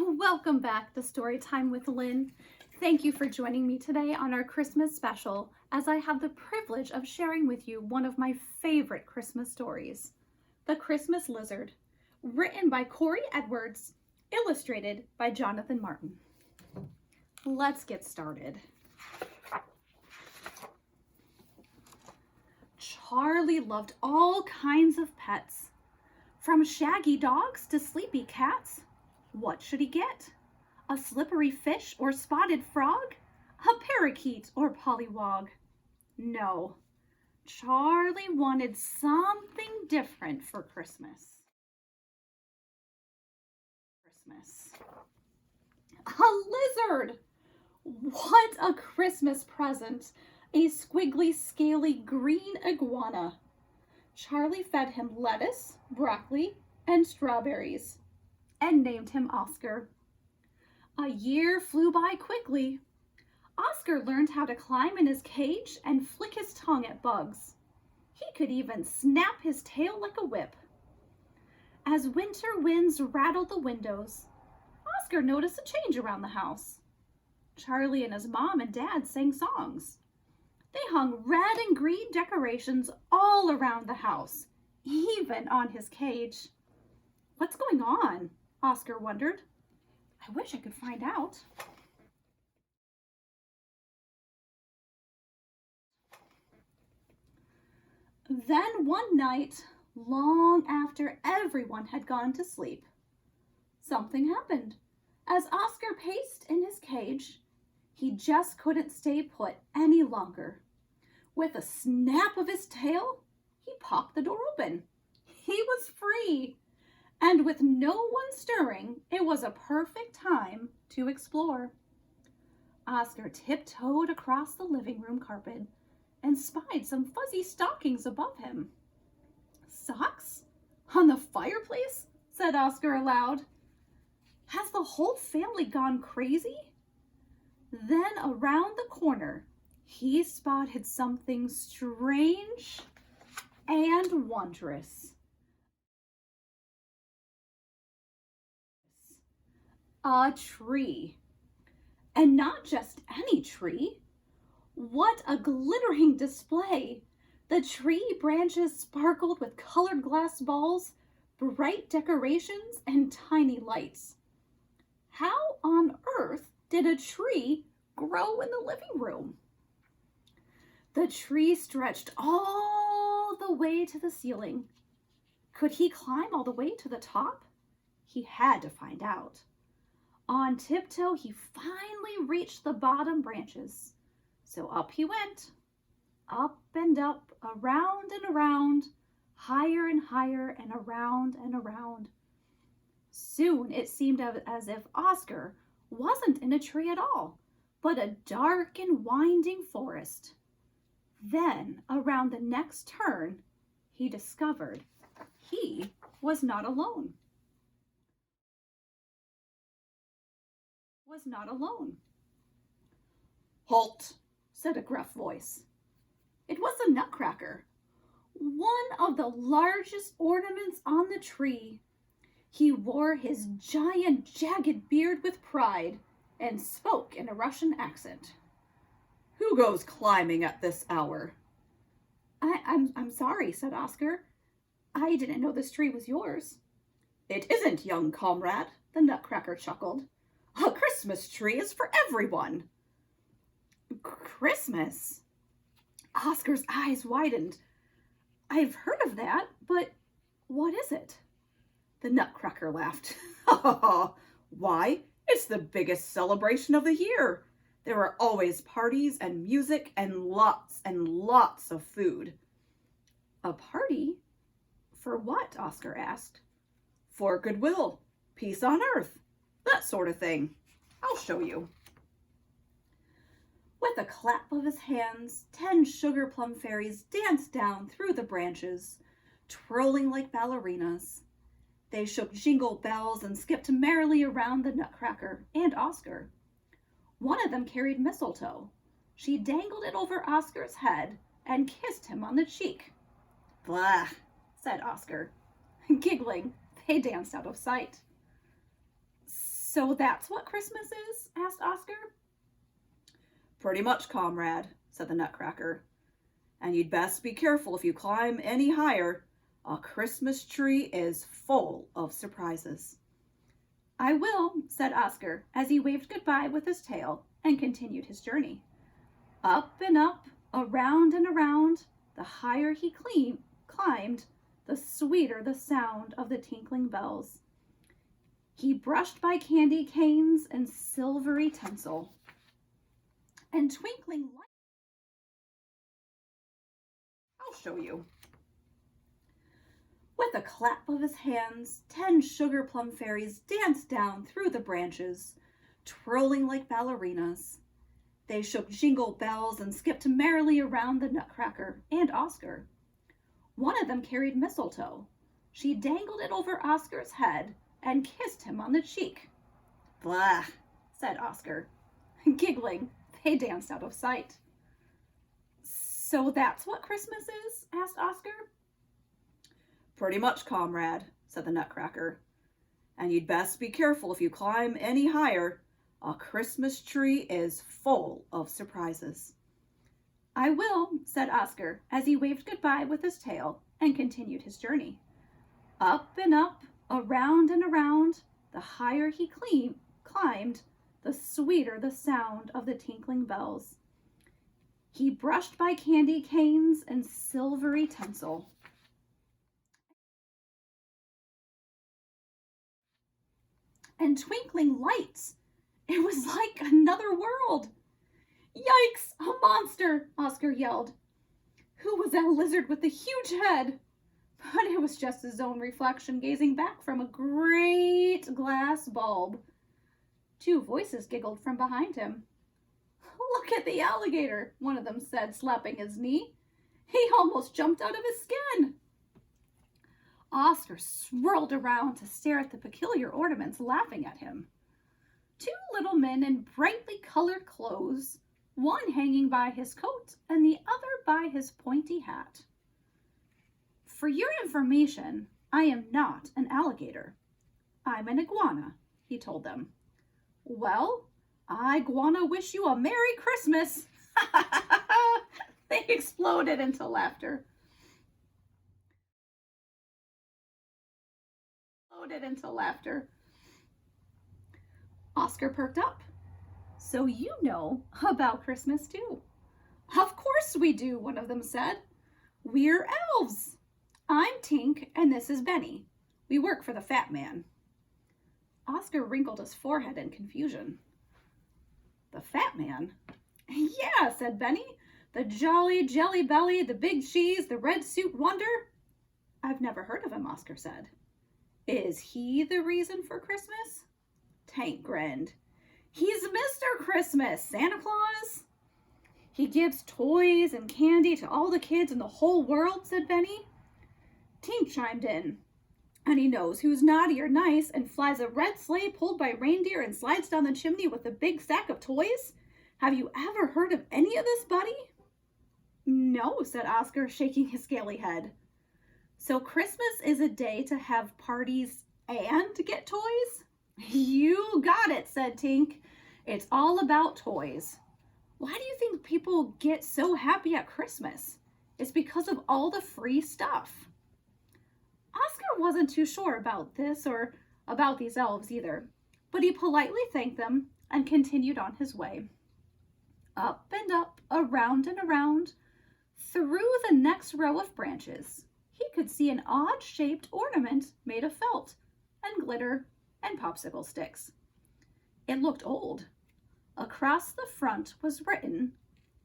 Welcome back to Storytime with Lynn. Thank you for joining me today on our Christmas special as I have the privilege of sharing with you one of my favorite Christmas stories, The Christmas Lizard, written by Cory Edwards, illustrated by Jonathan Martin. Let's get started. Charlie loved all kinds of pets, from shaggy dogs to sleepy cats. What should he get? A slippery fish or spotted frog? A parakeet or pollywog? No, Charlie wanted something different for Christmas. A lizard! What a Christmas present! A squiggly, scaly green iguana. Charlie fed him lettuce, broccoli, and strawberries, and named him Oscar. A year flew by quickly. Oscar learned how to climb in his cage and flick his tongue at bugs. He could even snap his tail like a whip. As winter winds rattled the windows, Oscar noticed a change around the house. Charlie and his mom and dad sang songs. They hung red and green decorations all around the house, even on his cage. What's going on? Oscar wondered. I wish I could find out. Then one night, long after everyone had gone to sleep, something happened. As Oscar paced in his cage, he just couldn't stay put any longer. With a snap of his tail, he popped the door open. He was free. And with no one stirring, it was a perfect time to explore. Oscar tiptoed across the living room carpet and spied some fuzzy stockings above him. Socks? On the fireplace? Said Oscar aloud. Has the whole family gone crazy? Then around the corner, he spotted something strange and wondrous. A tree. And not just any tree. What a glittering display! The tree branches sparkled with colored glass balls, bright decorations, and tiny lights. How on earth did a tree grow in the living room? The tree stretched all the way to the ceiling. Could he climb all the way to the top? He had to find out. On tiptoe, he finally reached the bottom branches. So up he went, up and up, around and around, higher and higher, and around and around. Soon it seemed as if Oscar wasn't in a tree at all, but a dark and winding forest. Then, around the next turn, he discovered he was not alone. Halt, said a gruff voice. It was the Nutcracker, one of the largest ornaments on the tree. He wore his giant jagged beard with pride and spoke in a Russian accent. Who goes climbing at this hour? I'm sorry, said Oscar. I didn't know this tree was yours. It isn't, young comrade, the Nutcracker chuckled. A Christmas tree is for everyone. Christmas? Oscar's eyes widened. I've heard of that, but what is it? The Nutcracker laughed. Why, it's the biggest celebration of the year. There are always parties and music and lots of food. A party? For what? Oscar asked. For goodwill, peace on earth, that sort of thing. I'll show you. With a clap of his hands, 10 sugar plum fairies danced down through the branches, twirling like ballerinas. They shook jingle bells and skipped merrily around the Nutcracker and Oscar. One of them carried mistletoe. She dangled it over Oscar's head and kissed him on the cheek. Blah, said Oscar. Giggling, they danced out of sight. So that's what Christmas is? Asked Oscar. Pretty much, comrade, said the Nutcracker. And you'd best be careful if you climb any higher. A Christmas tree is full of surprises. I will, said Oscar as he waved goodbye with his tail and continued his journey. Up and up, around and around, the higher he climbed, the sweeter the sound of the tinkling bells. He brushed by candy canes and silvery tinsel, and twinkling lights. I'll show you. With a clap of his hands, 10 sugar plum fairies danced down through the branches, twirling like ballerinas. They shook jingle bells and skipped merrily around the Nutcracker and Oscar. One of them carried mistletoe. She dangled it over Oscar's head and kissed him on the cheek. Blah, said Oscar. Giggling, they danced out of sight. So that's what Christmas is? Asked Oscar. Pretty much, comrade, said the Nutcracker. And you'd best be careful if you climb any higher. A Christmas tree is full of surprises. I will, said Oscar as he waved goodbye with his tail and continued his journey. Up and up, around and around, the higher he climbed, the sweeter the sound of the tinkling bells. He brushed by candy canes and silvery tinsel. And twinkling lights. It was like another world. Yikes, a monster, Oscar yelled. Who was that lizard with the huge head? But it was just his own reflection gazing back from a great glass bulb. 2 voices giggled from behind him. Look at the alligator, one of them said, slapping his knee. He almost jumped out of his skin. Oscar swirled around to stare at the peculiar ornaments laughing at him. 2 little men in brightly colored clothes, one hanging by his coat and the other by his pointy hat. For your information, I am not an alligator. I'm an iguana, he told them. Well, I iguana wish you a Merry Christmas. They exploded into laughter. Oscar perked up. So you know about Christmas too. Of course we do, one of them said. We're elves. I'm Tink and this is Benny. We work for the fat man. Oscar wrinkled his forehead in confusion. The fat man? Yeah, said Benny. The jolly jelly belly, the big cheese, the red suit wonder. I've never heard of him, Oscar said. Is he the reason for Christmas? Tank grinned. He's Mr. Christmas, Santa Claus. He gives toys and candy to all the kids in the whole world, said Benny. Tink chimed in. And he knows who's naughty or nice and flies a red sleigh pulled by reindeer and slides down the chimney with a big sack of toys. Have you ever heard of any of this, buddy? No, said Oscar, shaking his scaly head. So Christmas is a day to have parties and get toys? You got it, said Tink. It's all about toys. Why do you think people get so happy at Christmas? It's because of all the free stuff. Oscar wasn't too sure about this or about these elves either, but he politely thanked them and continued on his way. Up and up, around and around, through the next row of branches, he could see an odd-shaped ornament made of felt and glitter and popsicle sticks. It looked old. Across the front was written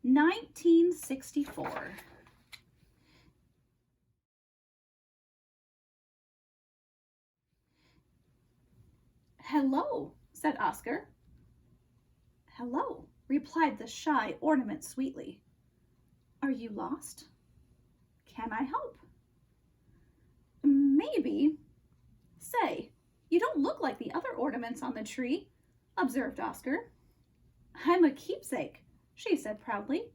1964. Hello, said Oscar. Hello, replied the shy ornament sweetly. Are you lost? Can I help? Maybe. Say, you don't look like the other ornaments on the tree, observed Oscar. I'm a keepsake, she said proudly.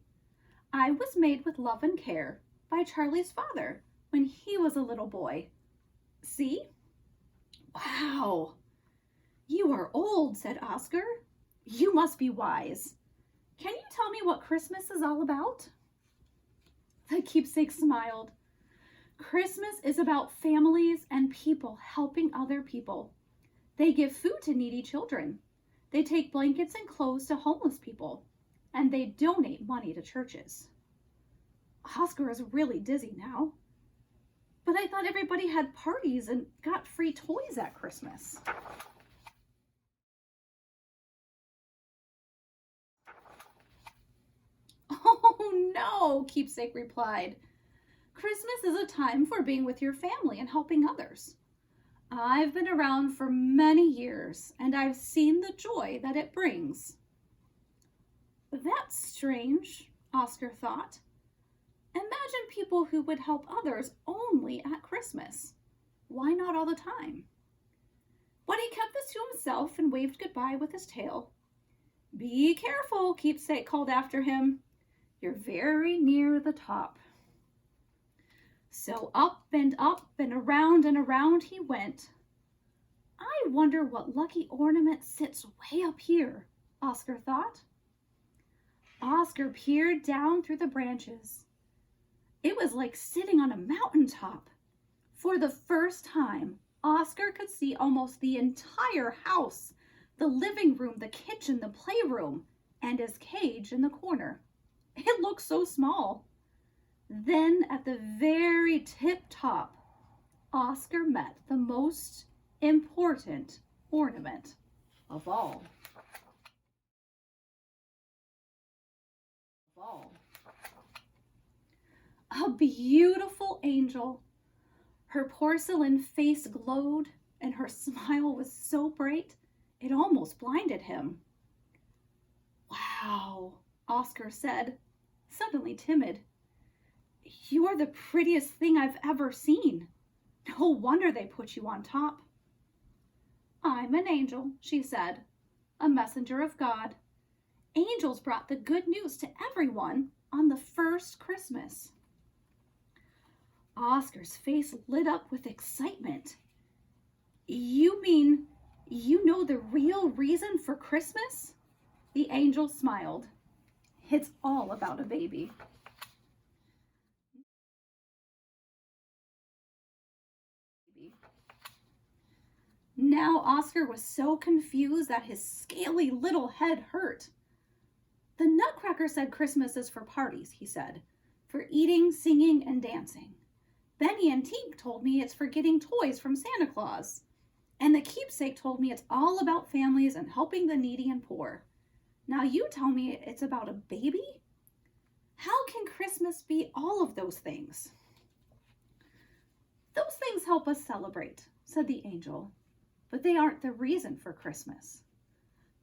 I was made with love and care by Charlie's father when he was a little boy. See? Wow. "You are old," said Oscar. "You must be wise. Can you tell me what Christmas is all about?" The keepsake smiled. "Christmas is about families and people helping other people. They give food to needy children. They take blankets and clothes to homeless people. And they donate money to churches." Oscar is really dizzy now. "But I thought everybody had parties and got free toys at Christmas." "Oh no," Keepsake replied. "Christmas is a time for being with your family and helping others. I've been around for many years and I've seen the joy that it brings." "That's strange," Oscar thought. "Imagine people who would help others only at Christmas. Why not all the time?" But he kept this to himself and waved goodbye with his tail. "Be careful," Keepsake called after him. "You're very near the top." So up and around he went. "I wonder what lucky ornament sits way up here," Oscar thought. Oscar peered down through the branches. It was like sitting on a mountaintop. For the first time, Oscar could see almost the entire house, the living room, the kitchen, the playroom, and his cage in the corner. It looked so small. Then at the very tip top, Oscar met the most important ornament of all. A beautiful angel. Her porcelain face glowed, and her smile was so bright it almost blinded him. "Wow," Oscar said, suddenly timid. "You are the prettiest thing I've ever seen. No wonder they put you on top." "I'm an angel," she said, "a messenger of God. Angels brought the good news to everyone on the first Christmas." Oscar's face lit up with excitement. "You mean you know the real reason for Christmas?" The angel smiled. "It's all about a baby." Now Oscar was so confused that his scaly little head hurt. "The Nutcracker said Christmas is for parties," he said, "for eating, singing, and dancing. Benny and Tink told me it's for getting toys from Santa Claus. And the Keepsake told me it's all about families and helping the needy and poor. Now you tell me it's about a baby? How can Christmas be all of those things?" "Those things help us celebrate," said the angel, "but they aren't the reason for Christmas.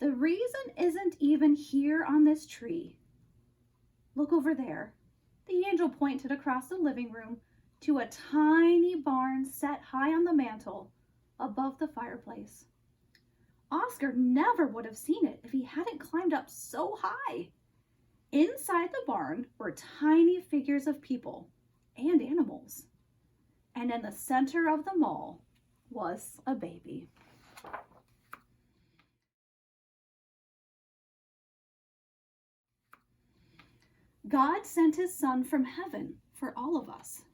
The reason isn't even here on this tree. Look over there." The angel pointed across the living room to a tiny barn set high on the mantel above the fireplace. Oscar never would have seen it if he hadn't climbed up so high. Inside the barn were tiny figures of people and animals. And in the center of them all was a baby. God sent his son from heaven for all of us.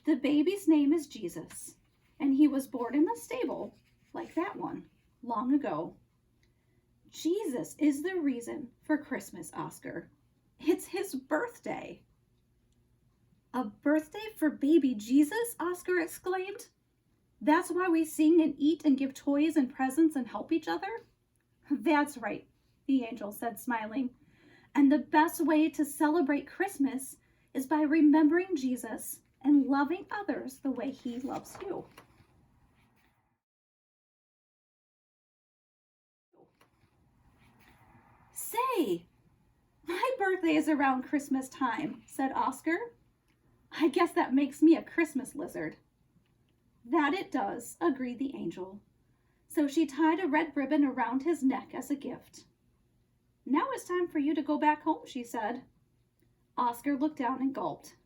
The baby's name is Jesus, and he was born in the stable, like that one, long ago. Jesus is the reason for Christmas, Oscar. It's his birthday. "A birthday for baby Jesus?" Oscar exclaimed. "That's why we sing and eat and give toys and presents and help each other?" "That's right," the angel said, smiling. "And the best way to celebrate Christmas is by remembering Jesus and loving others the way he loves you." "Say, my birthday is around Christmas time," said Oscar. "I guess that makes me a Christmas lizard." "That it does," agreed the angel. So she tied a red ribbon around his neck as a gift. "Now it's time for you to go back home," she said. Oscar looked down and gulped.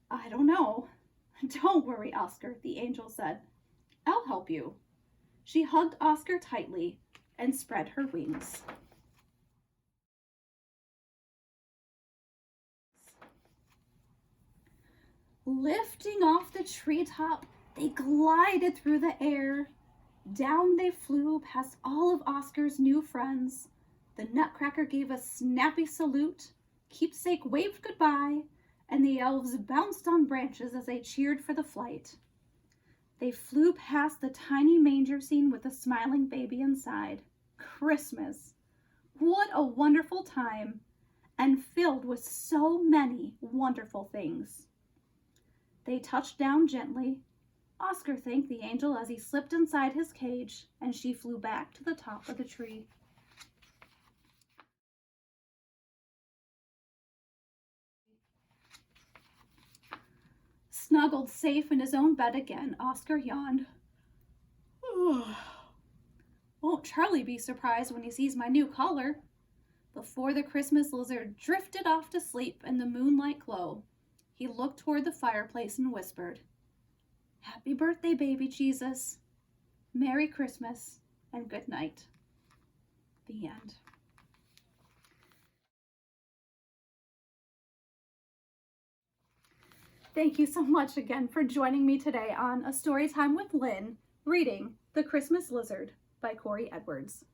"I don't know." "Don't worry, Oscar," the angel said. "I'll help you. She hugged Oscar tightly and spread her wings. Lifting off the treetop, they glided through the air. Down they flew past all of Oscar's new friends. The Nutcracker gave a snappy salute, Keepsake waved goodbye, and the elves bounced on branches as they cheered for the flight. They flew past the tiny manger scene with the smiling baby inside. Christmas! What a wonderful time, and filled with so many wonderful things. They touched down gently. Oscar thanked the angel as he slipped inside his cage, and she flew back to the top of the tree. Snuggled safe in his own bed again, Oscar yawned. Won't Charlie be surprised when he sees my new collar? Before the Christmas lizard drifted off to sleep in the moonlight glow, he looked toward the fireplace and whispered, "Happy birthday, baby Jesus. Merry Christmas and good night." The end. Thank you so much again for joining me today on A Story Time with Lynn, reading The Christmas Lizard by Cory Edwards.